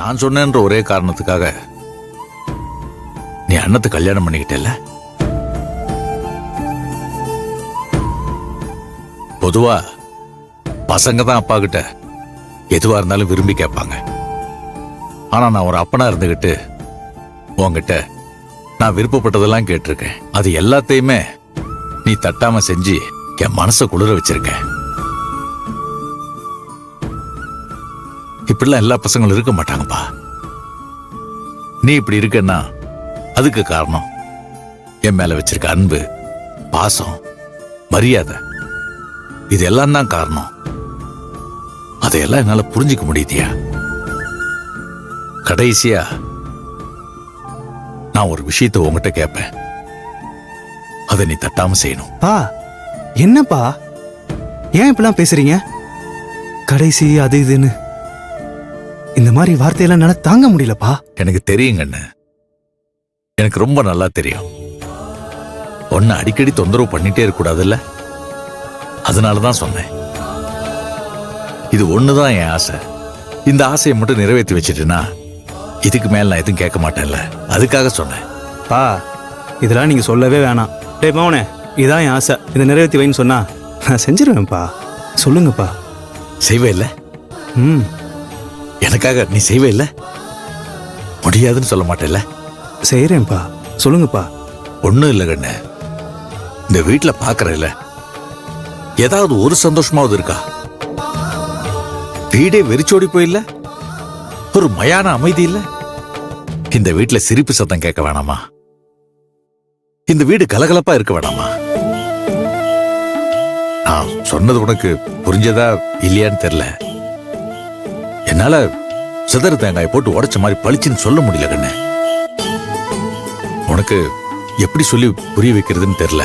நான் சொன்னேன்ற ஒரே காரணத்துக்காக நீ அண்ணத்தை கல்யாணம் பண்ணிக்கிட்டல. பொதுவா பசங்க தான் அப்பா கிட்ட எதுவா இருந்தாலும் விரும்பி கேட்பாங்க. ஆனா நான் ஒரு அப்பனா இருந்துகிட்டு உன்கிட்ட நான் விருப்பப்பட்டதெல்லாம் கேட்டிருக்கேன். அது எல்லாத்தையுமே நீ தட்டாம செஞ்சு என் மனசை குளிர வச்சிருக்க. இப்படிலாம் எல்லா பசங்களும் இருக்க மாட்டாங்கப்பா. நீ இப்படி இருக்கன்னா அதுக்கு காரணம் என் மேல வச்சிருக்க அன்பு, பாசம், மரியாதை, இதெல்லாம் தான் காரணம். அதையெல்லாம் என்னால புரிஞ்சுக்க முடியுதியா? கடைசியா நான் ஒரு விஷயத்தை உங்ககிட்ட கேட்பேன். அதை நீ தட்டாம செய்யணும். பா, என்னப்பா ஏன் இப்படிலாம் பேசுறீங்க? கடைசி அது இதுன்னு இந்த மாதிரி வார்த்தையெல்லாம் என்னால தாங்க முடியலப்பா. எனக்கு தெரியுங்கண்ணு, எனக்கு ரொம்ப நல்லா தெரியும். ஒன்னு அடிக்கடி தொந்தரவு பண்ணிட்டே இருக்க கூடாதுல்ல, அதனாலதான் சொன்னேன். இது ஒண்ணுதான் என் ஆசை. இந்த ஆசையை மட்டும் நிறைவேற்றி வச்சிட்டுனா இதுக்கு மேல நான் எதுவும் கேட்க மாட்டேன்ல, அதுக்காக சொன்னேன். பா, இதெல்லாம் நீங்க சொல்லவே வேணாம். டேய் மவனே, இதான் என் ஆசை, இதை நிறைவேற்றி வைன்னு சொன்னா நான் செஞ்சிருவேன்ப்பா. சொல்லுங்கப்பா. செய்வே இல்ல? ம், எனக்காக நீ செய்வே இல்ல? முடியாதுன்னு சொல்ல மாட்டேல்ல? செய்யறேன்ப்பா. சொல்லுங்கப்பா. ஒண்ணும் இல்ல கண்ணு, இந்த வீட்டுல பாக்குறேன்ல, ஏதாவது ஒரு சந்தோஷமாவது இருக்கா? வீடே வெறிச்சோடி போயில்ல, ஒரு மயான அமைதி இல்ல. இந்த வீட்டுல சிரிப்பு சத்தம் கேட்க வேணாமா? இந்த வீடு கலகலப்பா இருக்க வேணாமா? நான் சொன்னது உனக்கு புரிஞ்சதா இல்லையான்னு தெரியல. என்னால சிதறு தேங்காய் போட்டு உடைச்ச மாதிரி பளிச்சுன்னு சொல்ல முடியல கண்ணு. உனக்கு எப்படி சொல்லி புரிய வைக்கிறதுன்னு தெரியல.